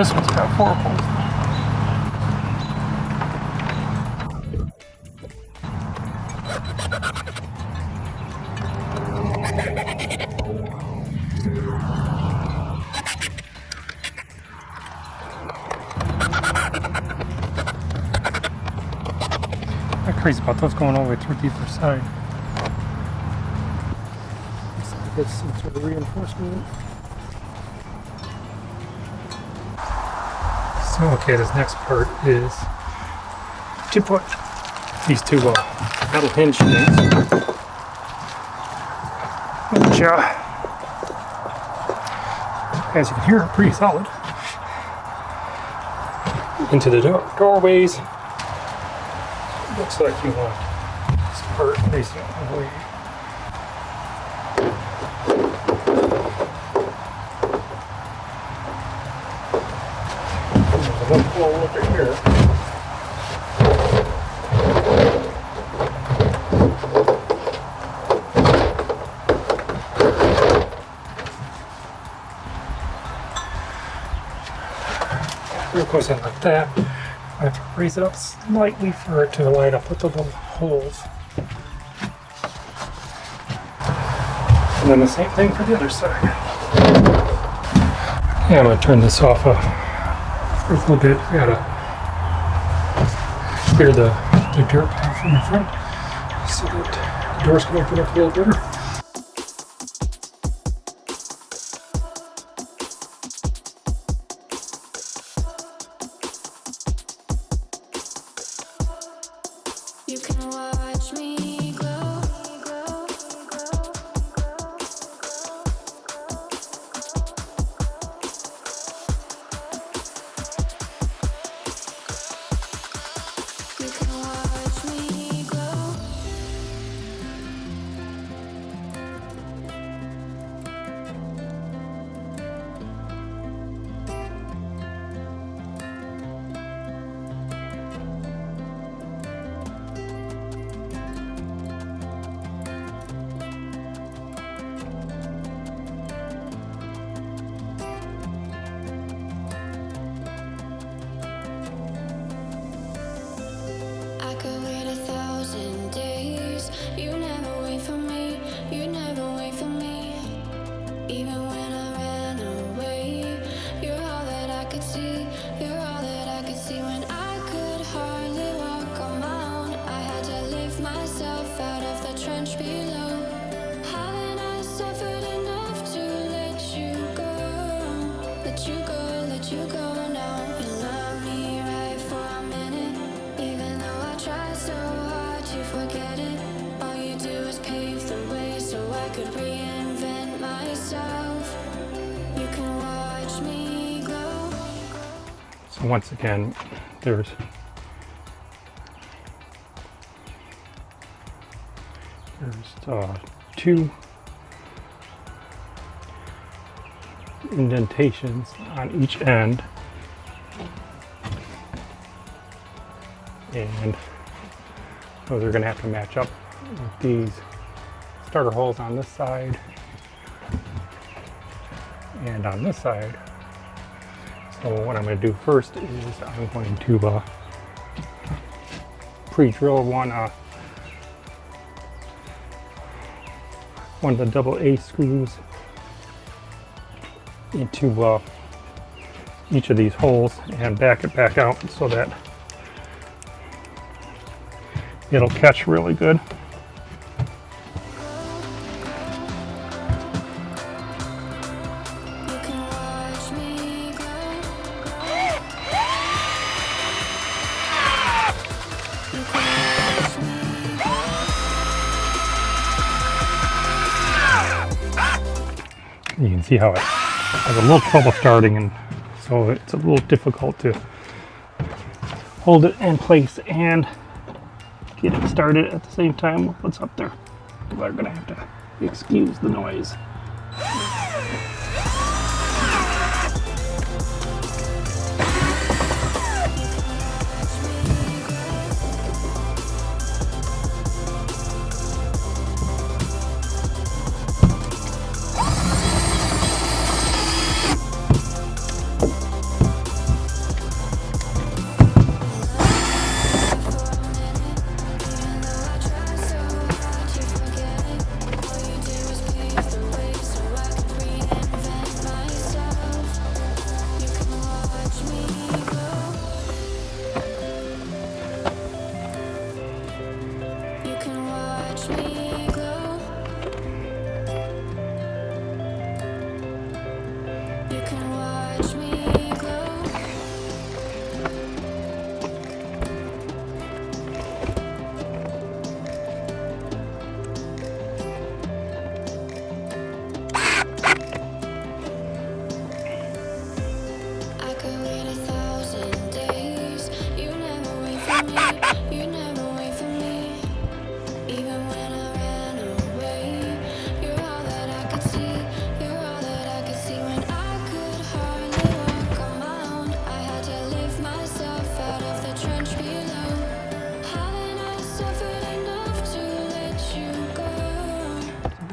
This one's got 4 holes. I'm crazy about those going all the way through the deeper side. Looks like it's some sort of reinforcement. So, okay, this next part is to put these 2 metal hinge things, which, as you can hear, are pretty solid, into the doorways. Looks like you want this part facing away. There's one hole over here. It goes in like that. I have to raise it up slightly for it to line up with the little holes. And then the same thing for the other side. Yeah, I'm going to turn this off for a little bit. I got to clear the dirt off from the front so that the doors can open up a little better. You can watch me glow. You can watch me glow. I could wait 1,000 days. You never wait for me. You never wait for me. Even when I ran away, you're all that I could see. You're all that I could see when I could hardly walk on my own. I had to lift myself out of the trench below. Haven't I suffered enough to let you go? Let you go, let you go now. You love me right for a minute. Even though I try so hard to forget it, all you do is pave the way so I could reinvent myself. You can watch me glow. So once again, there's two indentations on each end, and those are going to have to match up with these starter holes on this side and on this side. So what I'm going to do first is I'm going to pre-drill one of the double A screws into each of these holes and back it back out so that it'll catch really good. You can watch me glow. You can watch me You can see how it has a little trouble starting, and so it's a little difficult to hold it in place and get it started at the same time with what's up there. People are gonna have to excuse the noise.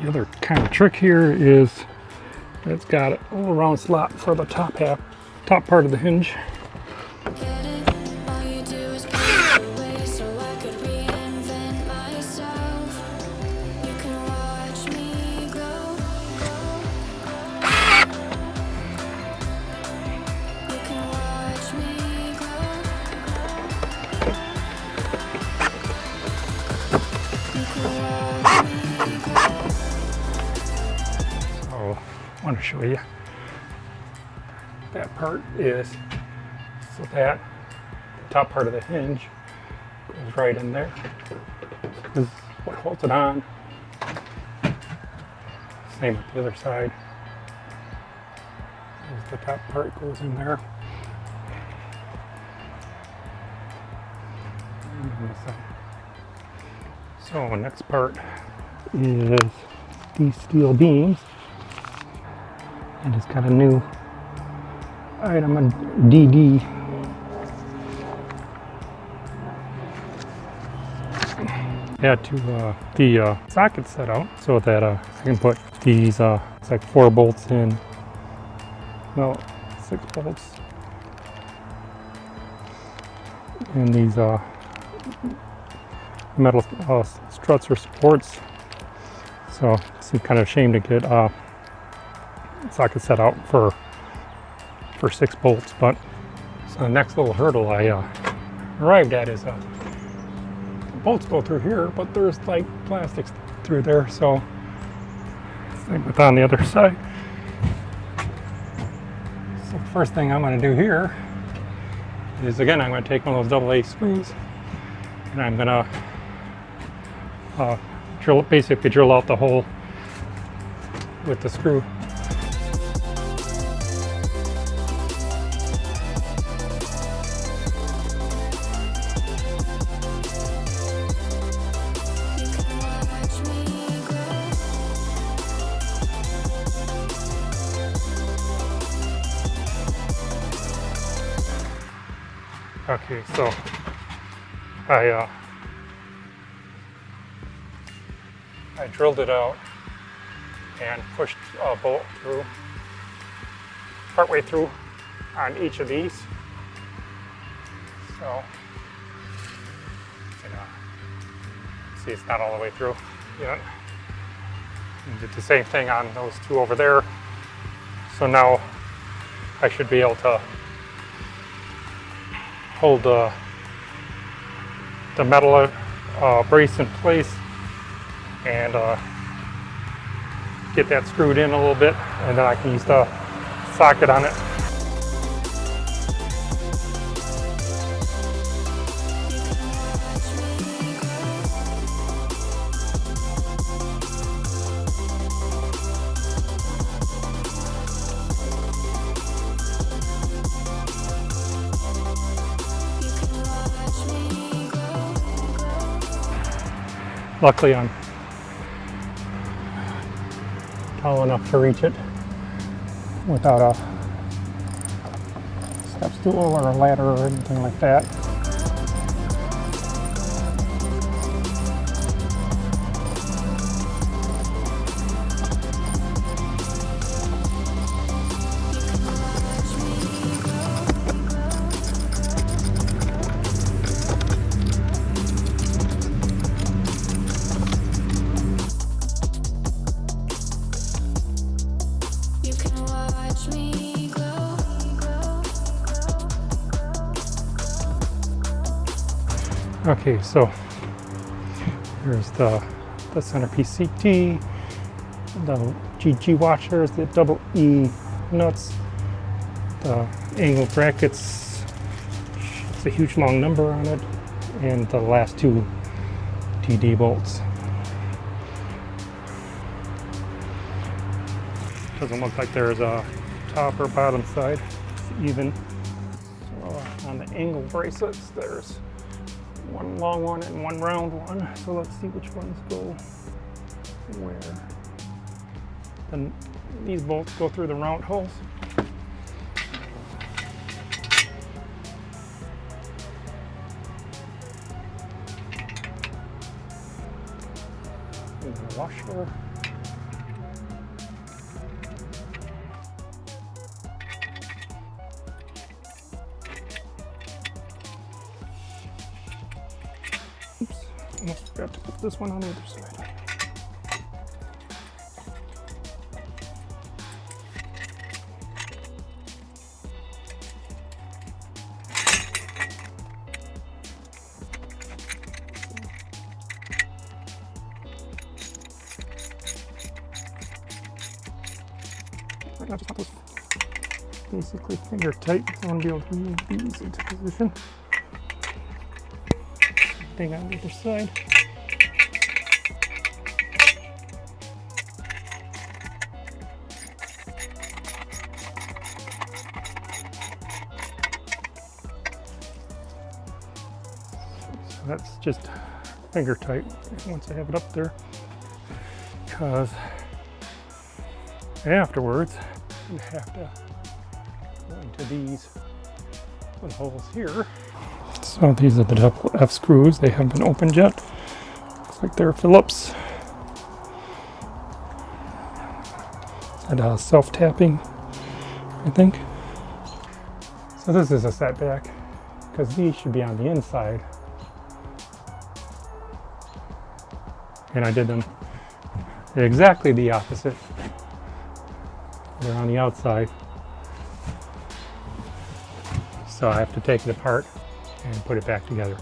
The other kind of trick here is it's got a little round slot for the top part of the hinge. Get it? All you do is push away so I could reinvent myself. You can watch me grow. You can watch me grow. You can watch me grow. So I want to show you. That part is so that the top part of the hinge goes right in there. This is what holds it on. Same with the other side. As the top part goes in there. And on the side. So next part is these steel beams. And it's got a new item, a DD. Yeah, to the socket set out so that I can put these, it's like 4 bolts in, no, 6 bolts in these metal struts or supports. So it's kind of a shame to get socket set out for 6 bolts, but so the next little hurdle I arrived at is the bolts go through here, but there's like plastics through there, so same with on the other side. So the first thing I'm going to do here is, again, I'm going to take one of those AA screws and I'm going to basically drill out the hole with the screw. Okay, so I drilled it out and pushed a bolt through, partway through on each of these. So, see, it's not all the way through yet. And did the same thing on those 2 over there. So now I should be able to hold the metal brace in place and get that screwed in a little bit, and then I can use the socket on it. Luckily, I'm tall enough to reach it without a step stool or a ladder or anything like that. Okay, so here's the centerpiece CT, the GG washers, the double E nuts, the angle brackets, it's a huge long number on it, and the last 2 TD bolts. Doesn't look like there's a top or bottom side, it's even. So on the angle bracelets, there's one long one and one round one. So let's see which ones go where. Then these bolts go through the round holes. And the washer. this one on the other side. I just want those basically finger tight. I want to be able to move these into position. Thing on the other side. So that's just finger tight once I have it up there, because afterwards you have to go into these little holes here. So these are the double F screws. They haven't been opened yet. Looks like they're Phillips. And self-tapping, I think. So this is a setback because these should be on the inside. And I did them exactly the opposite. They're on the outside. So I have to take it apart and put it back together,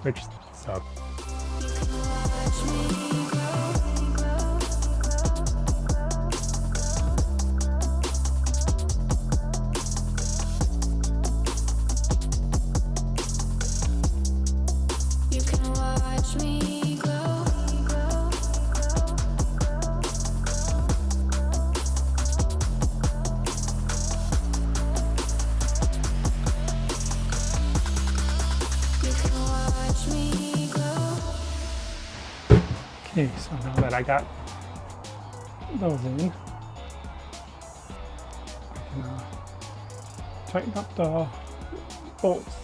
which sucks. You can watch me grow. Okay, so now that I got those in, I can tighten up the bolts.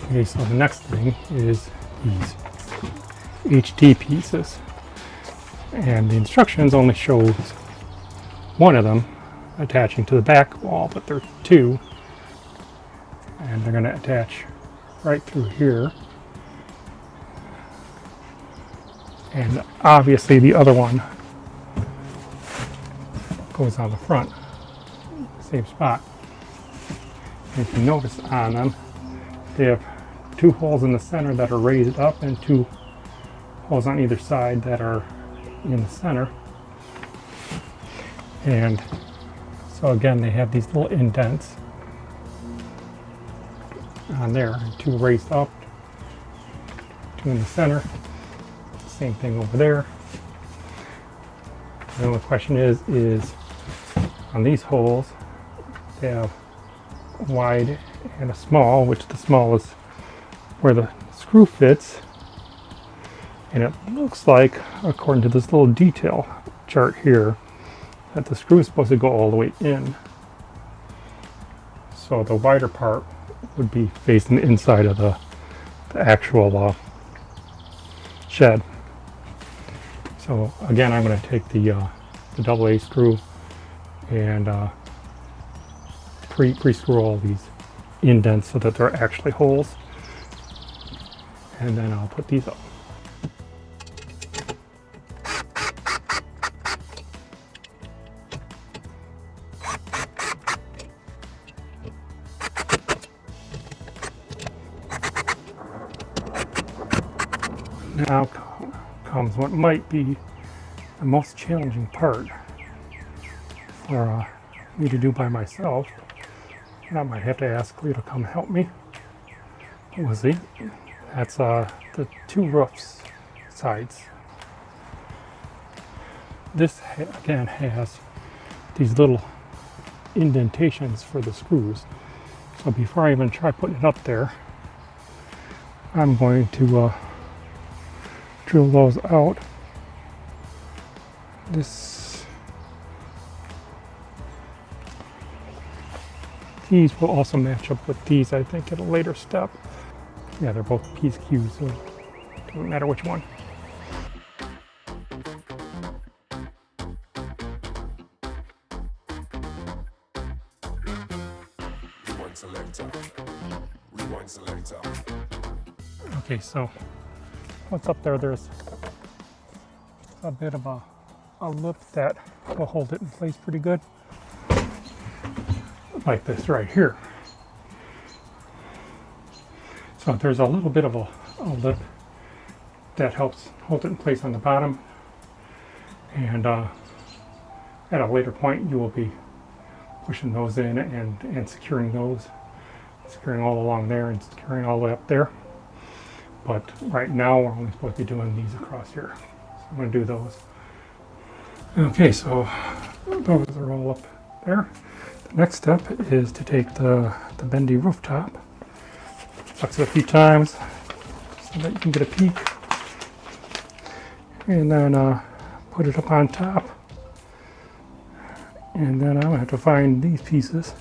Okay, so the next thing is these HT pieces. And the instructions only shows one of them attaching to the back wall, but there are two. And they're going to attach right through here. And obviously the other one goes on the front, same spot. And if you notice on them, they have two holes in the center that are raised up and two holes on either side that are in the center. And so again, they have these little indents on there, two raised up, two in the center. Same thing over there. The only question is on these holes, they have a wide and a small, which the small is where the screw fits. And it looks like, according to this little detail chart here, that the screw is supposed to go all the way in. So the wider part would be facing the inside of the actual shed. So again, I'm going to take the AA screw and pre-screw all these indents so that they're actually holes, and then I'll put these up. Now comes what might be the most challenging part for me to do by myself. And I might have to ask Cleo to come help me. We'll see. That's the two roofs sides. This again has these little indentations for the screws. So before I even try putting it up there, I'm going to drill those out. These will also match up with these, I think, at a later step. Yeah, they're both PQs, so it doesn't matter which one. Rewind selector. Okay, so what's up there? There's a bit of a lip that will hold it in place pretty good. Like this right here. So there's a little bit of a lip that helps hold it in place on the bottom. And at a later point you will be pushing those in and securing those. Securing all along there and securing all the way up there. But right now we're only supposed to be doing these across here. So I'm going to do those. Okay, so those are all up there. The next step is to take the bendy rooftop, flex it a few times so that you can get a peek, and then put it up on top. And then I'm going to have to find these pieces.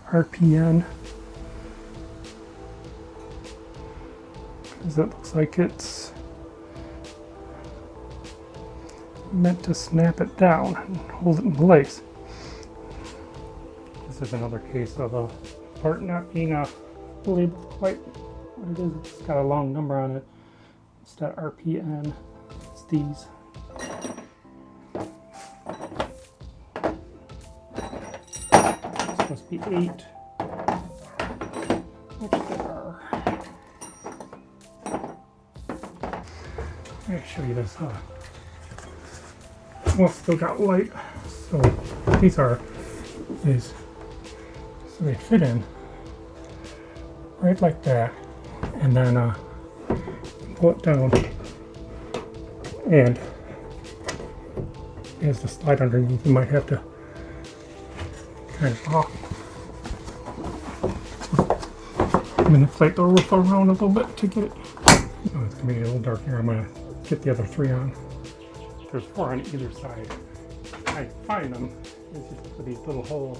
RPN, because it looks like it's meant to snap it down and hold it in place. This is another case of a part not being labeled quite what it is. It's got a long number on it. It's that RPN. It's these. It's supposed to be 8, which there are. Let me show you this. Well, still got light. So these are so they fit in right like that, and then pull it down, and as the slide underneath, you might have to kind of manipulate the roof around a little bit to get it. Oh, it's gonna be a little dark here. I'm gonna get the other 3 on. There's 4 on either side. I find them is just for these little holes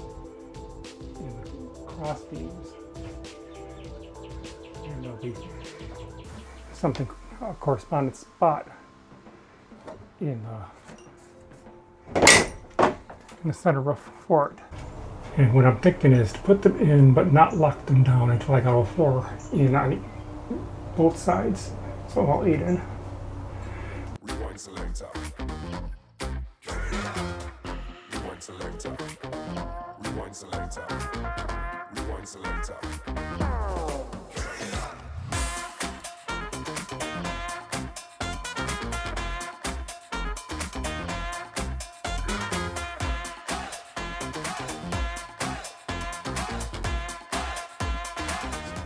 in the cross beams. And there'll be something, a corresponding spot in the center roof for it. And what I'm thinking is to put them in, but not lock them down until I got all 4 in on both sides. So all 8 in. Rewind selector. Rewind selector. Rewind selector. Rewind selector.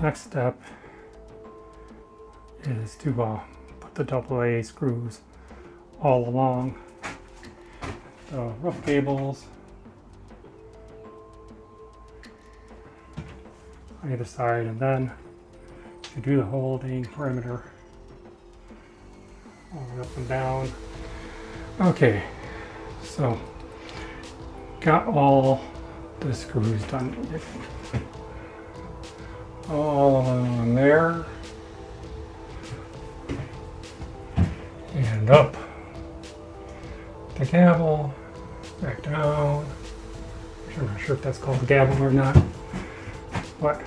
Next step is to put the AA screws all along the roof gables on either side, and then to do the holding perimeter all the way up and down. Okay, so got all the screws done. All along there and up the gavel, back down. I'm not sure if that's called the gavel or not, but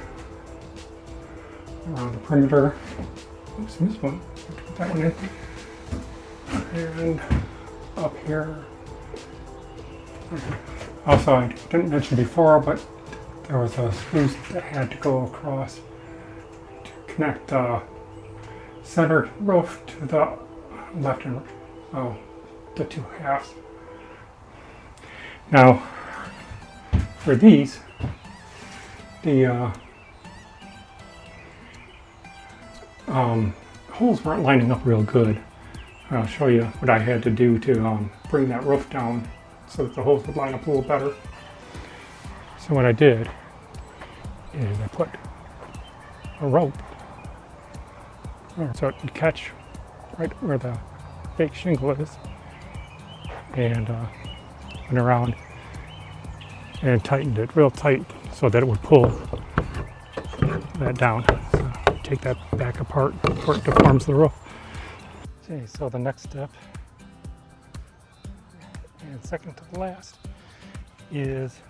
around the perimeter. Oops, this one. Put that one in. And up here. Also, I didn't mention before, but there was a screw that had to go across to connect the center roof to the left and the 2 halves. Now, for these, the holes weren't lining up real good. I'll show you what I had to do to bring that roof down so that the holes would line up a little better. So what I did is I put a rope so it would catch right where the fake shingle is, and went around and tightened it real tight so that it would pull that down. So take that back apart before it deforms the roof. Okay, so the next step, and second to the last, is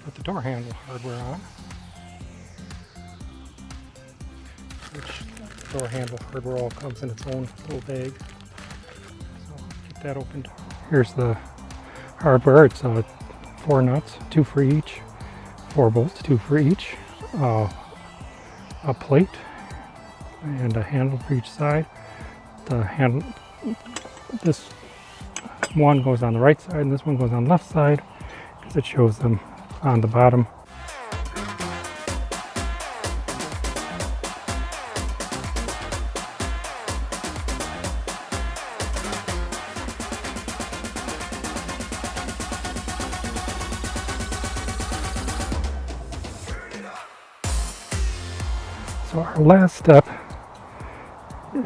put the door handle hardware on. which door handle hardware all comes in its own little bag. So get that opened. Here's the hardware. It's 4 nuts, 2 for each, 4 bolts, 2 for each, a plate, and a handle for each side. The handle, this one goes on the right side and this one goes on the left side because it shows them on the bottom. So our last step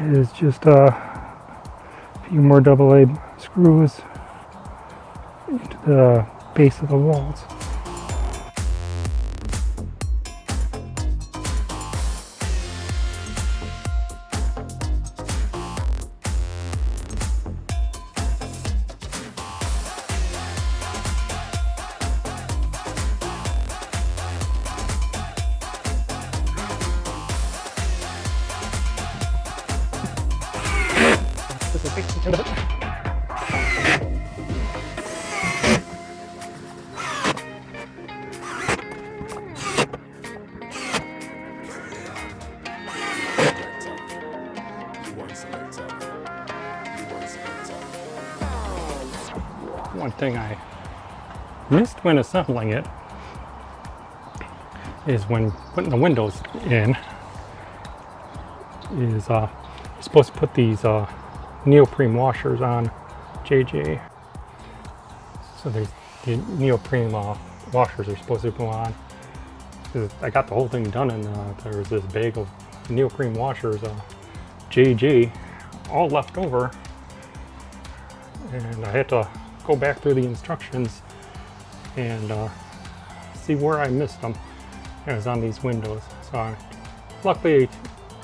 is just a few more AA screws into the base of the walls. This will take some time. One thing I missed when assembling it is when putting the windows in is you're supposed to put these neoprene washers on JJ. So there's the neoprene washers are supposed to go on. I got the whole thing done and there was this bag of neoprene washers, JJ, all left over, and I had to go back through the instructions and see where I missed them. It was on these windows. So luckily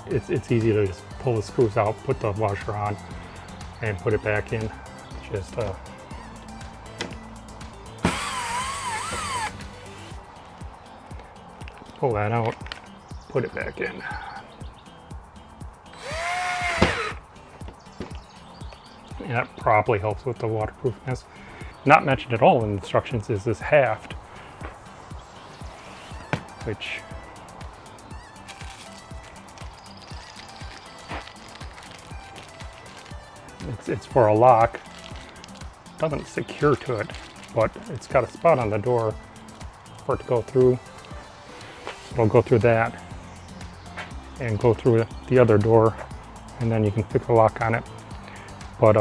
it's easy to just pull the screws out, put the washer on, and put it back in. Just pull that out, put it back in. And that probably helps with the waterproofness. Not mentioned at all in the instructions is this haft, which it's for a lock. Doesn't secure to it, but it's got a spot on the door for it to go through. It'll go through that and go through the other door, and then you can fix a lock on it. But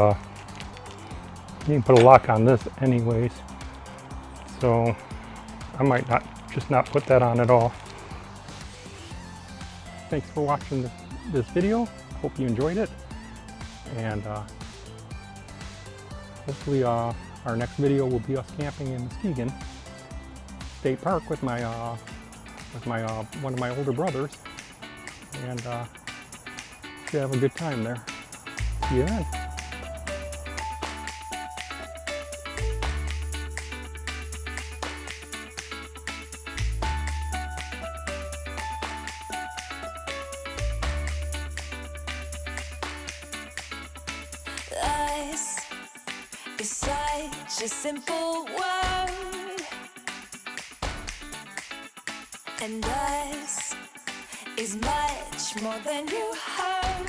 you can put a lock on this anyways, so I might just not put that on at all. Thanks for watching this video. Hope you enjoyed it, and hopefully our next video will be us camping in Muskegon State Park with my one of my older brothers, and should have a good time there. See you then. Us is such a simple word, and us is much more than you heard.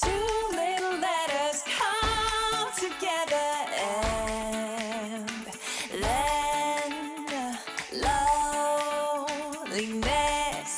2 little letters come together and then loneliness